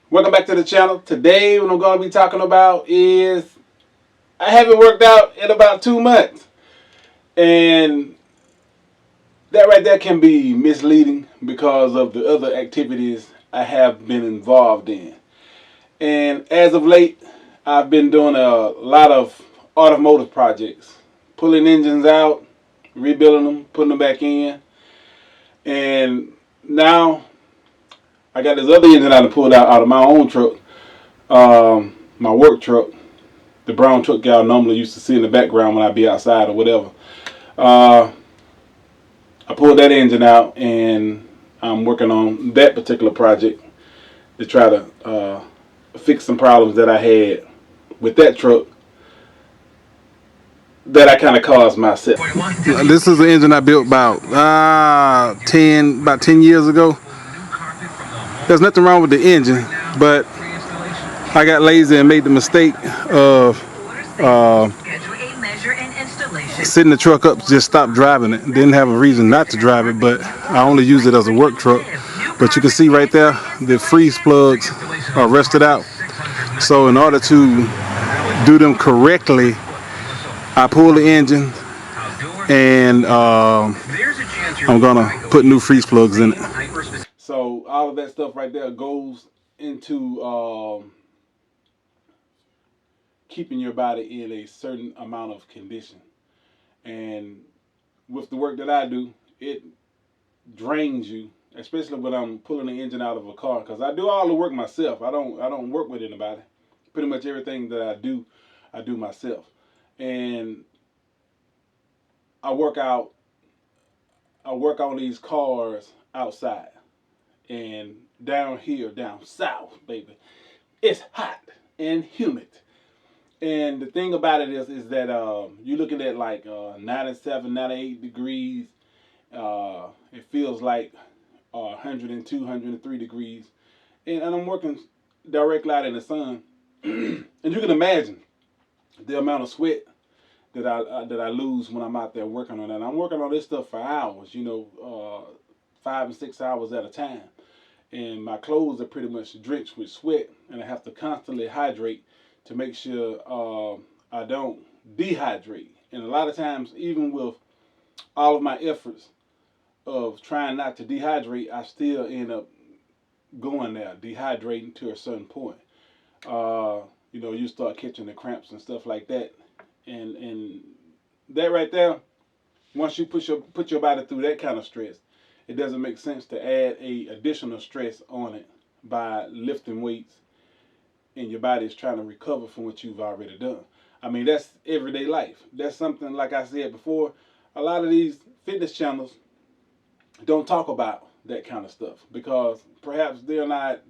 Welcome back to the channel. Today what I'm going to be talking about is I haven't worked out in about 2 months. And that right there can be misleading because of the other activities I have been involved in. And as of late, I've been doing a lot of automotive projects. Pulling engines out, rebuilding them, putting them back in. And now I got this other engine I done pulled out of my own truck, my work truck. The brown truck y'all normally used to see in the background when I be outside or whatever. Uh, I pulled that engine out and I'm working on that particular project to try to fix some problems that I had with that truck that I kind of caused myself. This is an engine I built about 10 years ago. There's nothing wrong with the engine, but I got lazy and made the mistake of sitting the truck up, just stopped driving it. Didn't have a reason not to drive it, but I only use it as a work truck. But you can see right there, the freeze plugs are rusted out. So in order to do them correctly, I pull the engine and I'm gonna put new freeze plugs in it. So all of that stuff right there goes into keeping your body in a certain amount of condition. And with the work that I do, it drains you, especially when I'm pulling the engine out of a car, because I do all the work myself. I don't work with anybody. Pretty much everything that I do myself. And I work out. I work on these cars outside, and down here, down south, baby, it's hot and humid. And the thing about it is that you're looking at like 97, 98 degrees. It feels like 102, 103 degrees. And I'm working directly out in the sun. And you can imagine the amount of sweat that I lose when I'm out there working on that. I'm working on this stuff for hours, 5 and 6 hours at a time. And my clothes are pretty much drenched with sweat, and I have to constantly hydrate to make sure I don't dehydrate. And a lot of times, even with all of my efforts of trying not to dehydrate, I still end up going there, dehydrating to a certain point. You start catching the cramps and stuff like that, and that right there, once you put your body through that kind of stress, it doesn't make sense to add a additional stress on it by lifting weights, and your body is trying to recover from what you've already done. I mean, that's everyday life. That's something, like I said before, a lot of these fitness channels don't talk about that kind of stuff because perhaps they're not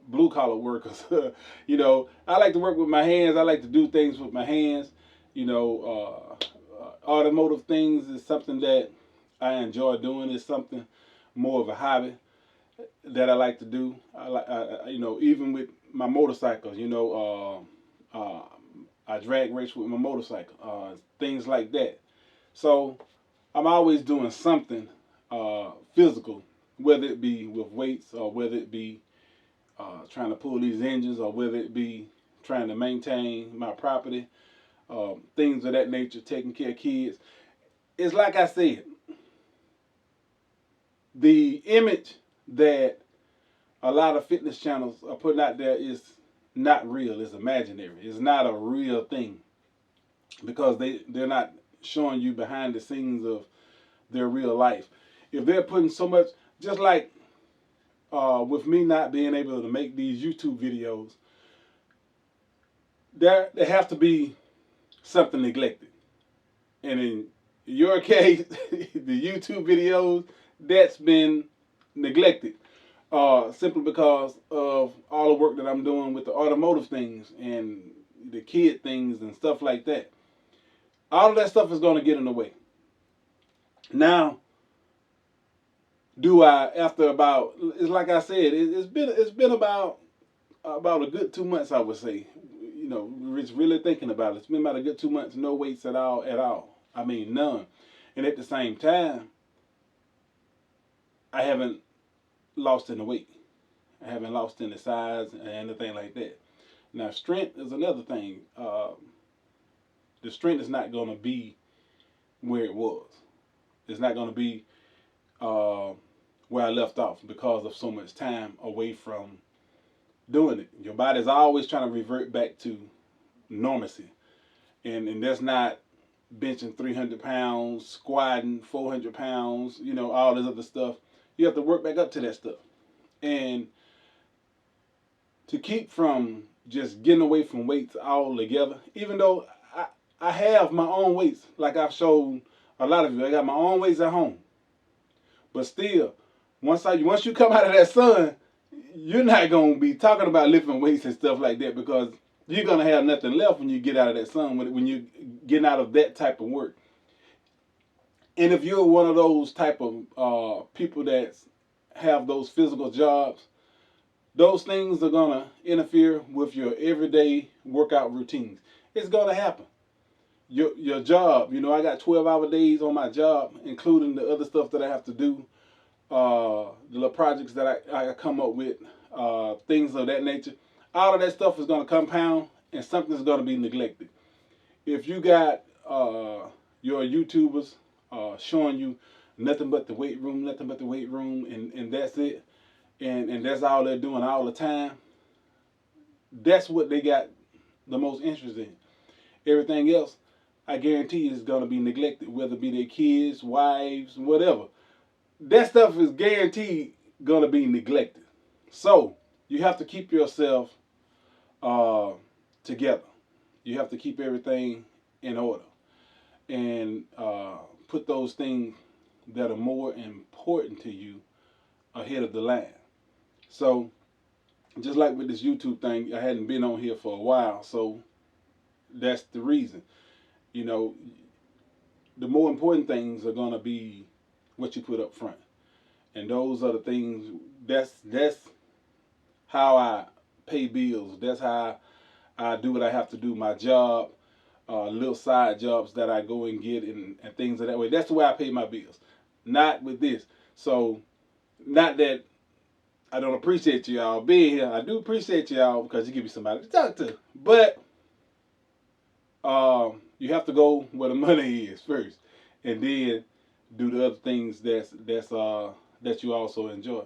blue collar workers. I like to work with my hands. I like to do things with my hands. Automotive things is something that I enjoy doing. It's something more of a hobby that I like to do. Even with my motorcycles, I drag race with my motorcycle, things like that. So I'm always doing something physical, whether it be with weights or whether it be trying to pull these engines or whether it be trying to maintain my property, things of that nature, taking care of kids. It's like I said, the image that a lot of fitness channels are putting out there is not real. It's imaginary. It's not a real thing because they're not showing you behind the scenes of their real life. If they're putting so much, just like with me not being able to make these YouTube videos, there have to be something neglected. And in your case, the YouTube videos, that's been neglected. Simply because of all the work that I'm doing with the automotive things and the kid things and stuff like that. All of that stuff is going to get in the way. Now, do I? After about, it's like I said, it's been about a good 2 months, I would say. It's really thinking about it. It's been about a good 2 months, no weights at all, at all. I mean, none. And at the same time, I haven't lost any weight. I haven't lost any size and anything like that. Now, strength is another thing. The strength is not going to be where it was. It's not going to be uh, where I left off because of so much time away from doing it. Your body's always trying to revert back to normalcy, and that's not benching 300 pounds, squatting 400 pounds, all this other stuff. You have to work back up to that stuff. And to keep from just getting away from weights altogether, even though I have my own weights, like I've showed a lot of you, I got my own weights at home. But still, once you come out of that sun, you're not gonna be talking about lifting weights and stuff like that because you're gonna have nothing left when you get out of that sun when you getting out of that type of work. And if you're one of those type of people that have those physical jobs, those things are gonna interfere with your everyday workout routines. It's gonna happen. Your job, I got 12-hour days on my job, including the other stuff that I have to do, the little projects that I come up with, things of that nature. All of that stuff is gonna compound, and something's gonna be neglected. If you got your YouTubers showing you nothing but the weight room, and that's it, and that's all they're doing all the time, that's what they got the most interest in. Everything else, I guarantee is going to be neglected, whether it be their kids, wives, whatever. That stuff is guaranteed going to be neglected. So you have to keep yourself together. You have to keep everything in order and put those things that are more important to you ahead of the line. So just like with this YouTube thing, I hadn't been on here for a while, so that's the reason. The more important things are gonna be what you put up front, and those are the things. That's how I pay bills. That's how I do what I have to do. My job, little side jobs that I go and get, and things of that way. That's the way I pay my bills. Not with this. So, not that I don't appreciate y'all being here. I do appreciate y'all because you give me somebody to talk to. But you have to go where the money is first, and then do the other things that you also enjoy.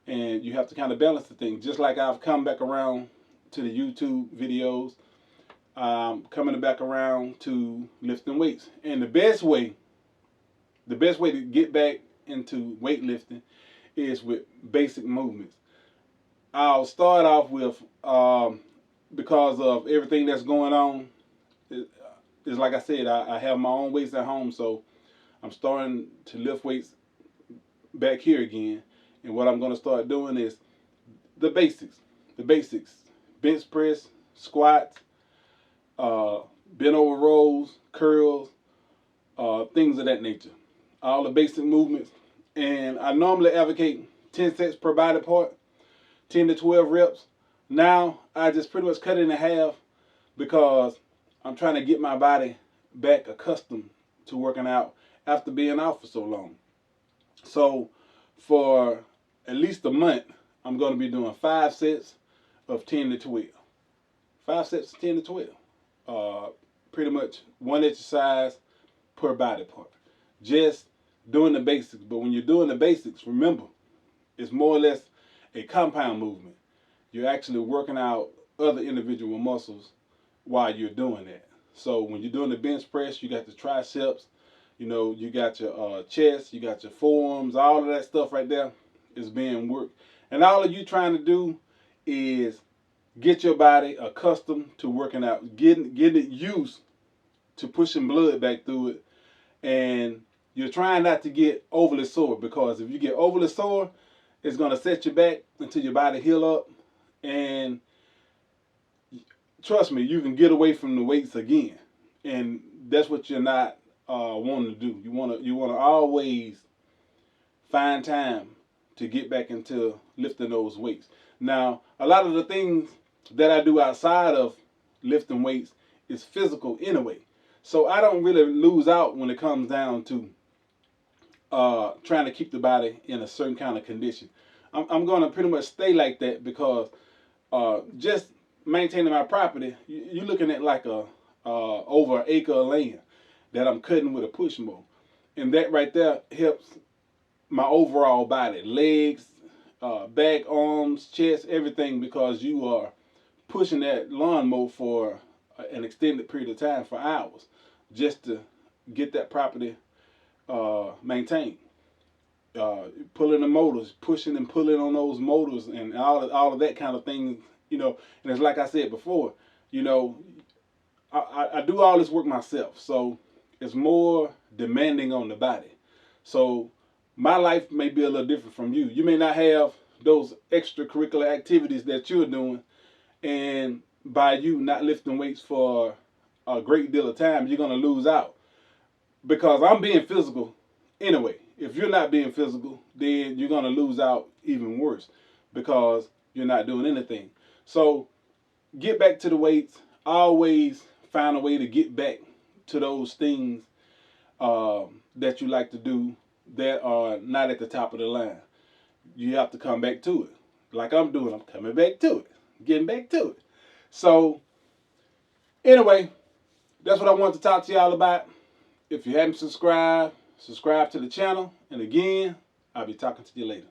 And you have to kind of balance the thing. Just like I've come back around to the YouTube videos, coming back around to lifting weights. And the best way to get back into weightlifting is with basic movements. I'll start off with, because of everything that's going on, it's like I said, I have my own weights at home, so I'm starting to lift weights back here again. And what I'm going to start doing is the basics. Bench press, squats, bent over rows, curls, things of that nature. All the basic movements. And I normally advocate 10 sets per body part, 10 to 12 reps. Now I just pretty much cut it in half because I'm trying to get my body back accustomed to working out after being out for so long. So for at least a month, I'm going to be doing 5 sets of 10 to 12. 5 sets of 10 to 12. Pretty much one exercise per body part. Just doing the basics. But when you're doing the basics, remember, it's more or less a compound movement. You're actually working out other individual muscles while you're doing that. So when you're doing the bench press, you got the triceps, you got your chest, you got your forearms, all of that stuff right there is being worked. And all of you trying to do is get your body accustomed to working out, getting it used to pushing blood back through it. And you're trying not to get overly sore, because if you get overly sore, it's going to set you back until your body heal up. And trust me, you can get away from the weights again. And that's what you're not wanting to do. You want to always find time to get back into lifting those weights. Now, a lot of the things that I do outside of lifting weights is physical anyway. So I don't really lose out when it comes down to trying to keep the body in a certain kind of condition. I'm going to pretty much stay like that because just maintaining my property, you're looking at like a over an acre of land that I'm cutting with a push mower, and that right there helps my overall body, legs, back, arms, chest, everything, because you are pushing that lawnmower for an extended period of time for hours just to get that property maintained. Pulling the motors, pushing and pulling on those motors, and all of that kind of thing, you know. And it's like I said before, you know, I do all this work myself, so it's more demanding on the body. So my life may be a little different from you. You may not have those extracurricular activities that you're doing, and by you not lifting weights for a great deal of time, you're gonna lose out because I'm being physical anyway. If you're not being physical, then you're gonna lose out even worse because you're not doing anything. So get back to the weights. Always find a way to get back to those things that you like to do that are not at the top of the line. You have to come back to it. Like I'm doing, I'm coming back to it, getting back to it. So, anyway, that's what I wanted to talk to y'all about. If you haven't subscribed, subscribe to the channel. And again, I'll be talking to you later.